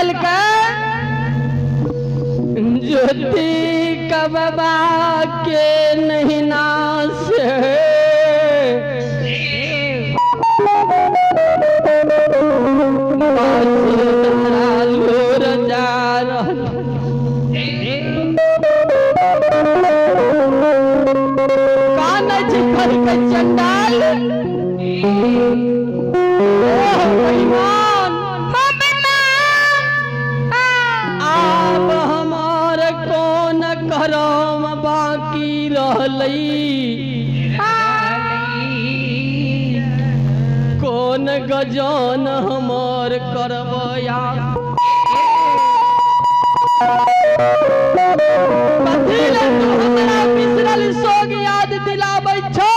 कहल के ज्योति कबा के नहीं नाश चंडाल अब हमार कौन करम बाकी रहलई कौन गजन हमार करबया हमरा बिसरल सोग याद दिलाबै छो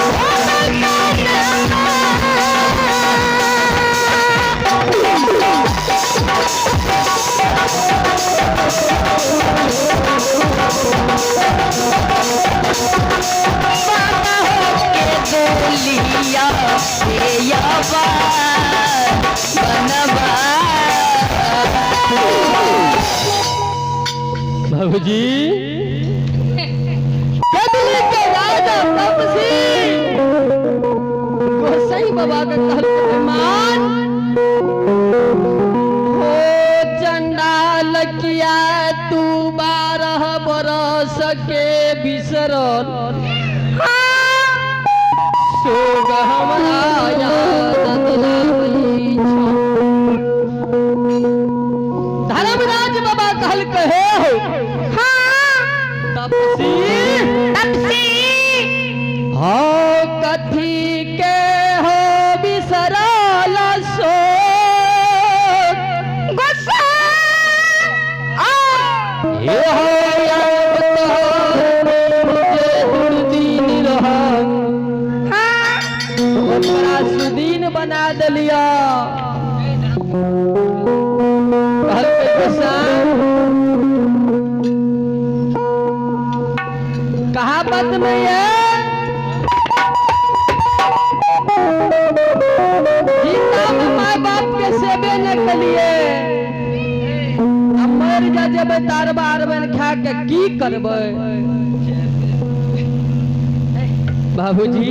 Oh! मैया हे यावा बनवा। बाबूजी कदली के राजा तपसी गोसाई बाबा का कहल मान हो चंडाल किया तू 12 बरस के बिसरल सोग हमरा याद दिलाई छो। धर्मराज बाबा कहल कहे हो तपसी हो कथी के हो बिसरल सो ये हो याद दुर्दीन रहा बड़ा सुदीन बना दिलिया। कहावत में ये जीता में माँ बाप के सेवे न कलिए मर जा जब तारबार बन खा के की करबे। बाबूजी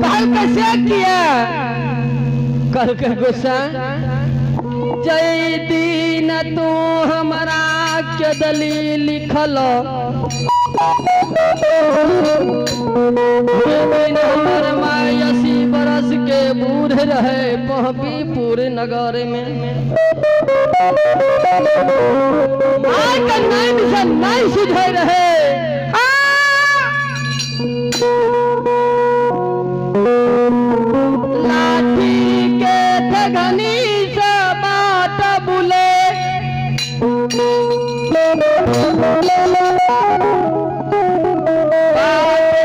कल कैसे किया कल के गुस्सा जय दीन तू हमारा के दलील लिखल हमार माय 80 बरस के बूढ़ रहे पहपीपुर नगर में माय का नाम से नहीं सुधर रहे। लाठी के ठगनी से बाट बुले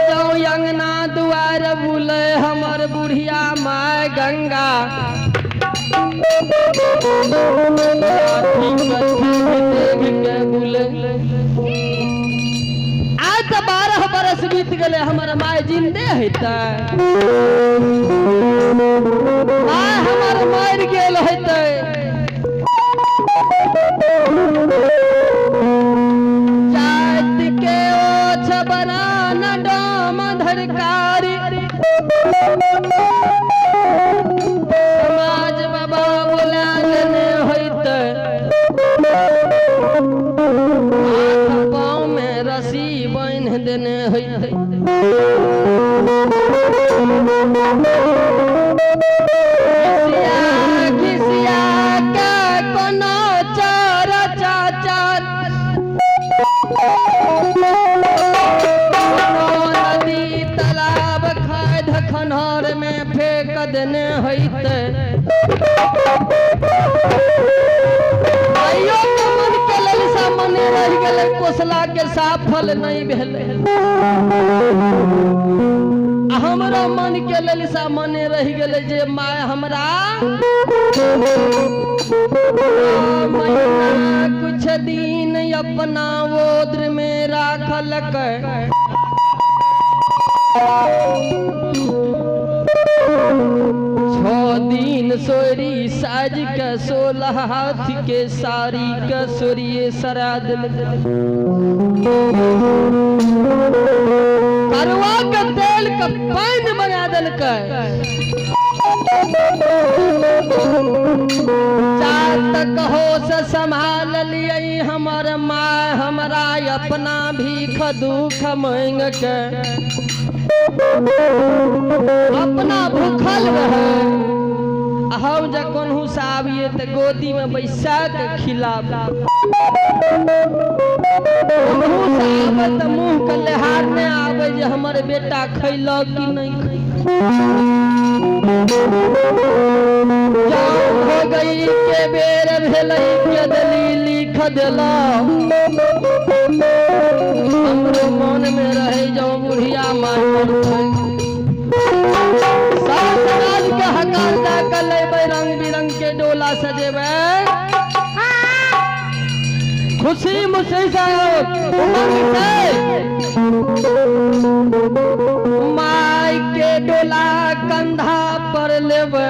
जाऊं अंगना दुआर बुले हमर बुढ़िया माय गंगा के बुले। आज 12 बरस बीत गए हमर माय जिंदे हेतै माय हमर मर गेल हेतै। जात के ओछ बरान डाम धरकारी समाज बाबा बोला देने होइतै हाथ पाँव में रस्सी बांध देने होइतै। घिसिया के कोनो चार चाचार नदी तालाब खाद खनहर में फेंक देने होइतै। आइयो के मन के ललसा मने रह गेलै कोसला के साफल नहीं भेलै। हमरा मन के ललसा मने रह गेलै जे माय हमरा महीना कुछ दिन अपना ओद्र में राखल के 6 दिन सोरी साज के 16 हाथ के साड़ी के सोरिये सरा दिल करवा के तेल के पानी बना दिल तक हो से संभाल लिए हमर माँ हमरा अपना भीख दुख मांग के अपना भूखल रहे। हम जखन हुसाबिए तो गोदी में बैसा के खिलाब हुसाब तो मुँह के लेहार में आवे जे हमर बेटा खैलक कि नहीं हो गई के बेर भेलै के दलील लिख देला हमरो मन में रहे जो बुढ़िया मार समाज के हकार जाकर लेबै रंग बिरंग के डोला सजेबै खुशी मुसी से उमंग से माई के डोला कंधा पर लेवे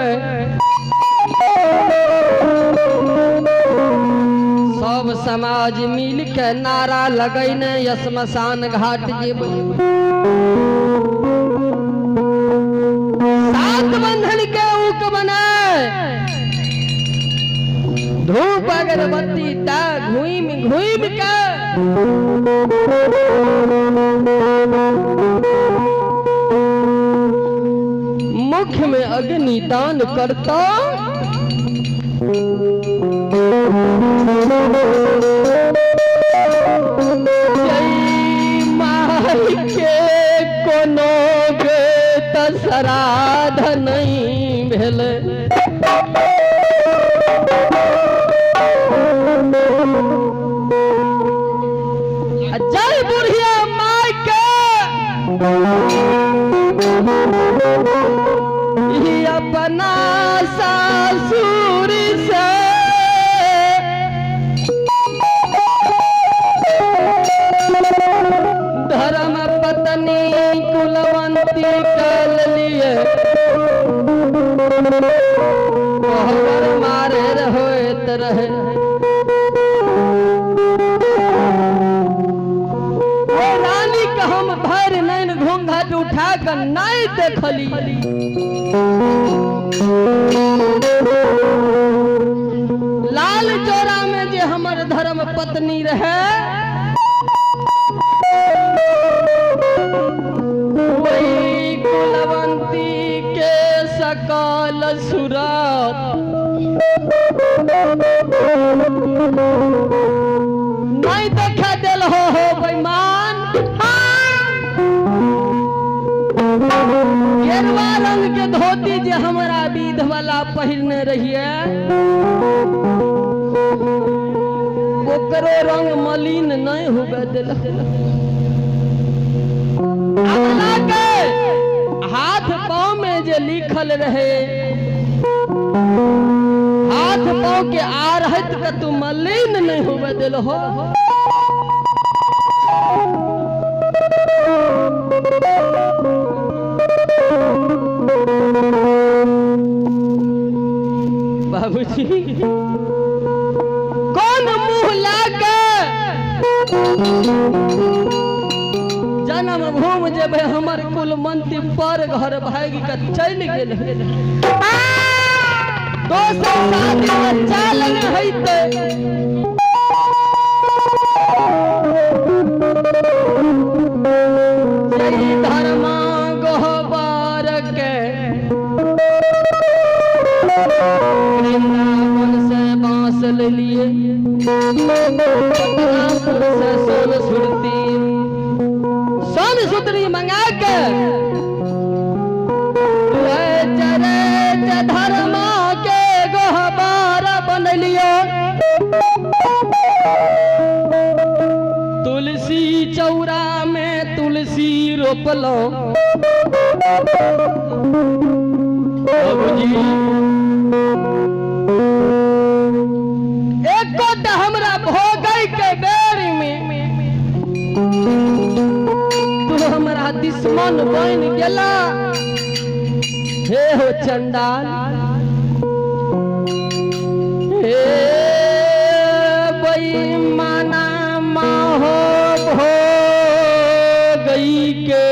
सब समाज मिल के नारा लगैने श्मशान घाट जेबै सात बंधन के उक बनाए धूप अगरबत्ती ता घुइम घुइम के मुख में अग्नि दान करता जय माई के कोनो गे त श्राद्ध नहीं भेल जय बुढ़िया माई के अपना सासुर से धर्म पत्नी कुलवंती कर लिए कोहबर मारे रहोत रहे वो रानी का हम भर नैन घूंघट उठा कर नहीं देखली लाल चौरा में जे हमर धर्म पत्नी रहे वही कुलवंती के सकल सूरत नहीं देखा दिल हो बेईमान गेरुआ रंग के धोती जे हमारा विध वाला पहिरने रहिए ओकरो रंग मलिन नहीं हुए दिल हाथ पांव में जे लिखल रहे हाथ पांव के आ रहे तो तू मलिन नहीं हुए दिल हो बाबूजी कौन मुंह लाके जन्म भूमि जेबे हमर कुल मंत्री पर घर भाग के चल गेल दोसर शादी बच्चा लगे हइते जय धर्मा गोहबर के वृंदावन से बांस ले लिए पटनापुर से सोन सुतरी मंगा के धर्मा के गोहबार बनलियो तुलसी चौरा में तुलसी रोपलो बाबूजी एको त हमरा भोगई के बेर में तू हमरा दुश्मन बन गेला हे हो चंडाल हे बेईमाना माहो भोगई के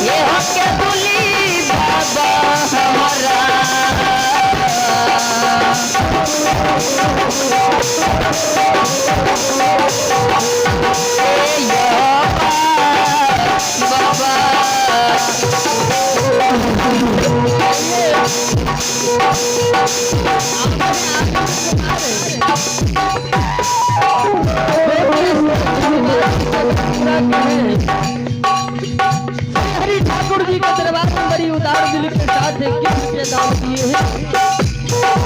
ये हो के दुली बाबा हमारा हरि ठाकुर जी के दरबार में बड़ी उदार दिल के साथ एक गिफ्ट के दान दिए हैं।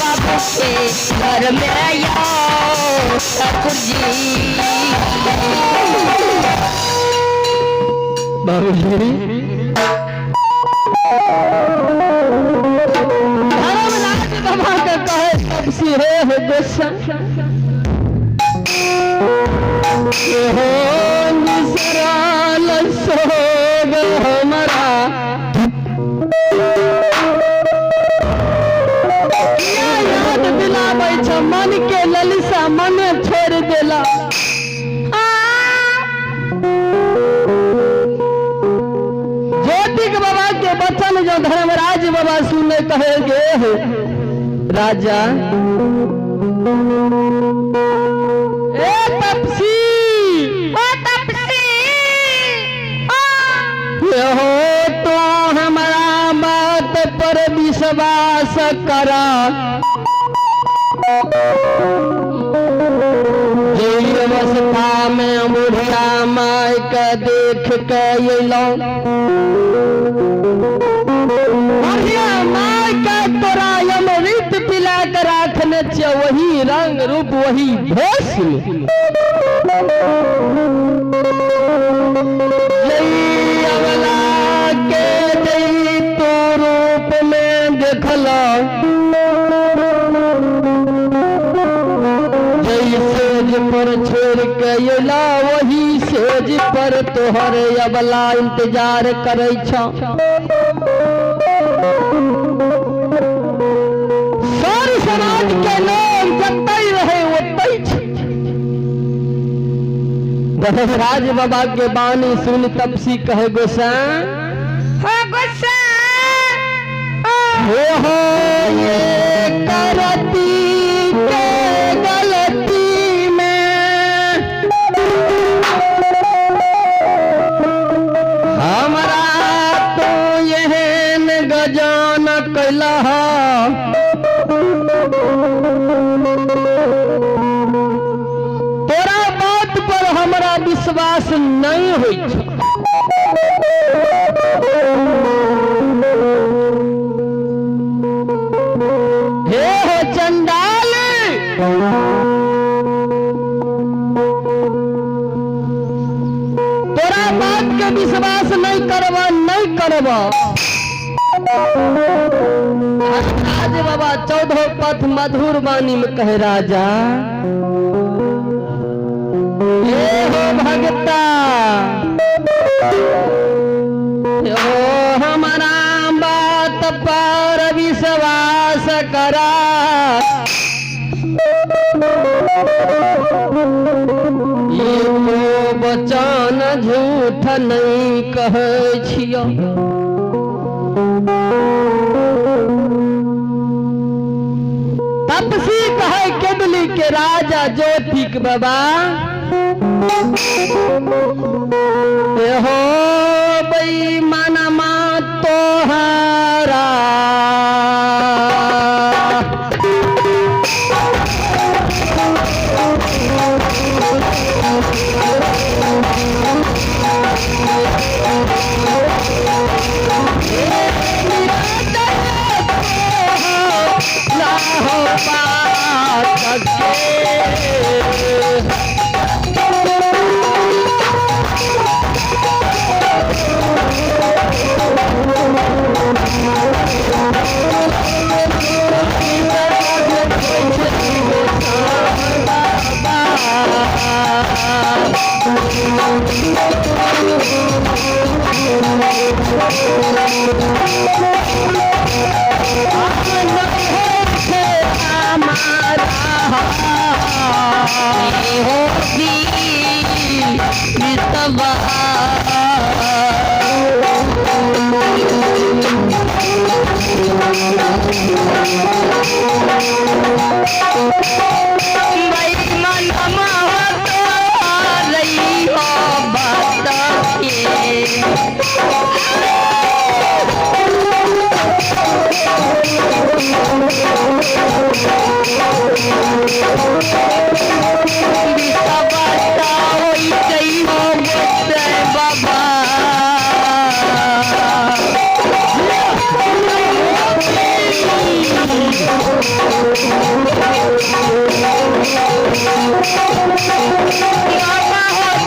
घर में आओ ठाकुर जी बाबूजी धर्मराज बाबा के कहे सब सिरे हो गुस्सा हो निसराल सोग हमारा याद दिलाबै छ मन के ललिसा मन छोड़ देला ज्योतिक बाबा के वचन जो धर्मराज बाबा सुने कहे गे राजा ए तपसी हो तो हमारा बात पर विश्वास करा अवस्था में बुढ़िया माय के देख के अयलौं बुढ़िया माय के तोरा अमृत पिला के राखने छियै वही रंग रूप वही भेष जई अवला के जई तोर देखला जई सेज पर छोड़ के अला वही सेज पर तोहर अबला इंतजार करे छ सारी समाज के लोग जतई रहे ओतई छ दशराज बाबा के बानी सुन तपसी कहे गोसाई हो ये करती के गलती में हमारा तो यहन गजान कैला तोरा बात पर हमारा विश्वास नहीं होई तोरा बात के विश्वास नहीं करबा आज बाबा 14 पथ मधुर वाणी में कहे राजा ये हो भगता हो हमारा बात पर विश्वास करा बचन झूठ नहीं कहे छियो तपसी कहे केदली के राजा ज्योतिक बाबा हो बई मनमा तोहरा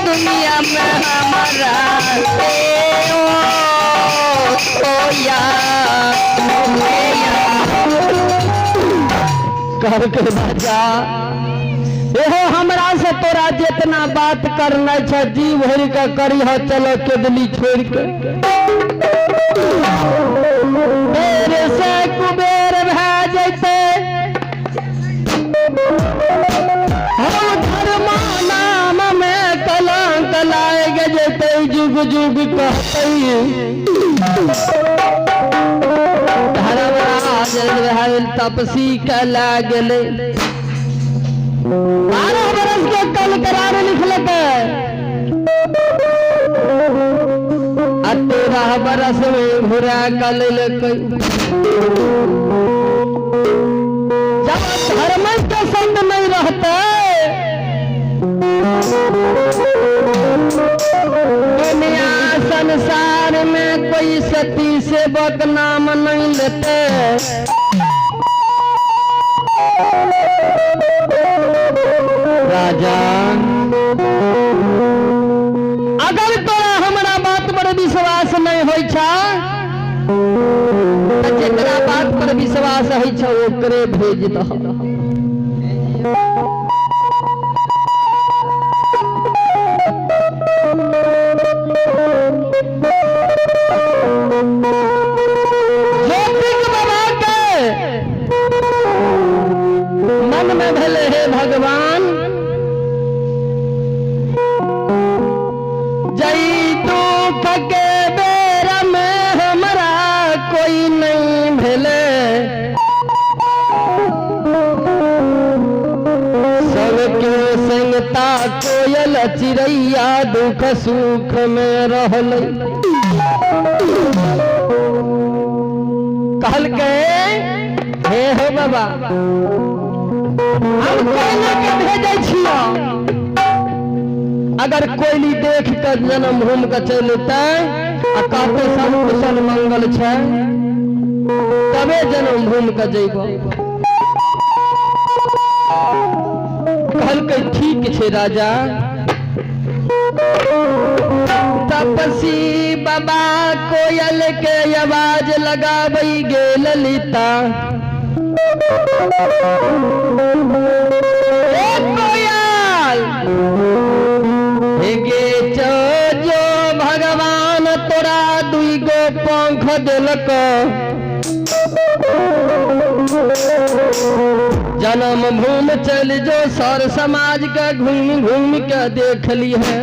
दुनिया में हमारा कर के राजा एहो हमरा से तोरा जितना बात करना है जी भर के करी हो चलो केदली छोड़ के तेरे से कुबेर भै जैसे हम धर्मा नाम में कलंक लाएगे जैसे जुग जुग कहते तपसी कला गेले 12 बरस के कल करार लिखलक 13 बरस में घुरा कल जब धर्म के संग नहीं रहते दुनिया संसार में कोई सती से बदनाम नहीं लेते राजा अगर तोरा हमारा बात पर विश्वास नहीं होई छा जेकरा बात पर विश्वास है छ ओकरे भेज दह। ज्योतिक बाबा के मन में भले हे भगवान जई दुख के बेर में हमरा कोई नहीं भेले, सबके संगता कोयल चिड़ैया दुख सुख में रहल। कहल के हे हो बाबा हम कोयला के भेजे छिया, अगर कोयली देख कर जन्म भूमि के चलते आ कहते सब कुशल मंगल छै तबे जन्म भूमि के जैब। कहलकै ठीक छै राजा। तपसी बाबा कोयल के आवाज लगाबै गेल ललिता, कोयल गे जो भगवान तोरा दुई गो पंख दिलक, जन्म भूमि चल जो सर समाज के घूम घूम के देख ली है,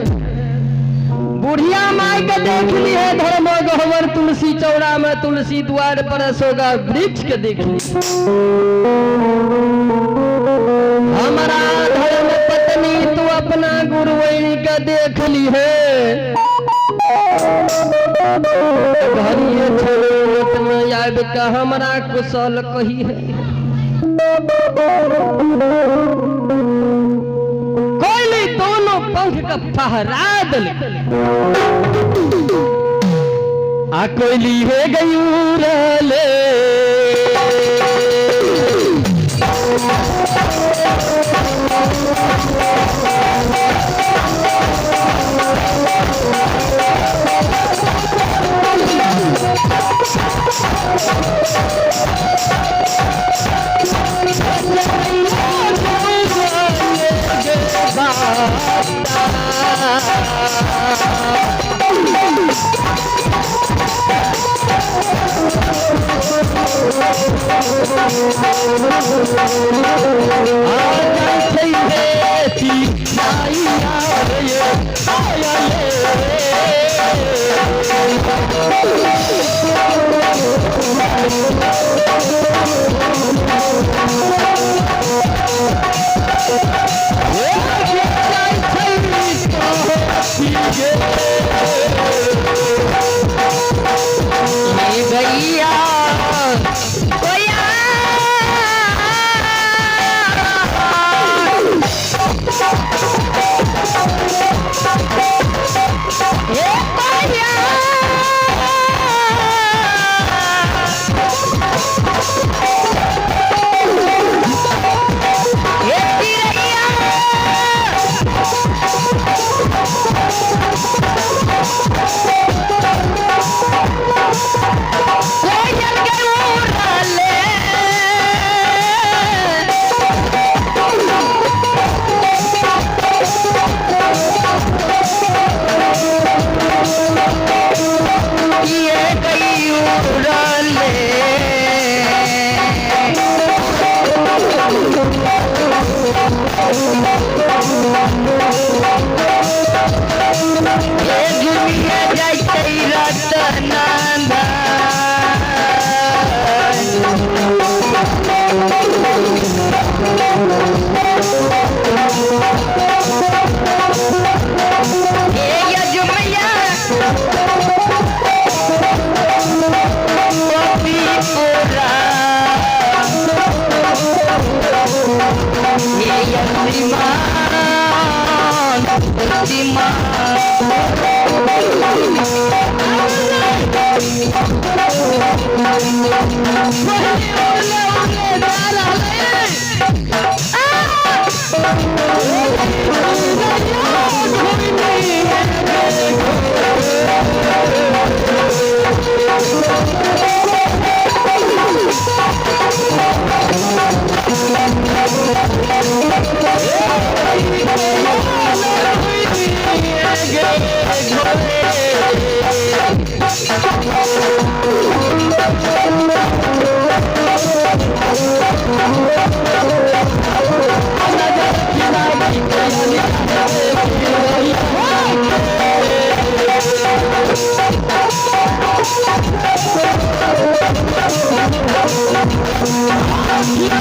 बुढ़िया माई के देख ली है, धर्म गहवर तुलसी चौड़ा में तुलसी द्वार पर सोगा वृक्ष के देख ली, हमारा धर्म पत्नी तू अपना गुरुवैनी के देख ली है, घरिए छोट में आब के हमारा कुशल कही है। कोयली दोनों पंख का फहरा दल आ कोयली है गई उड़ले, गेला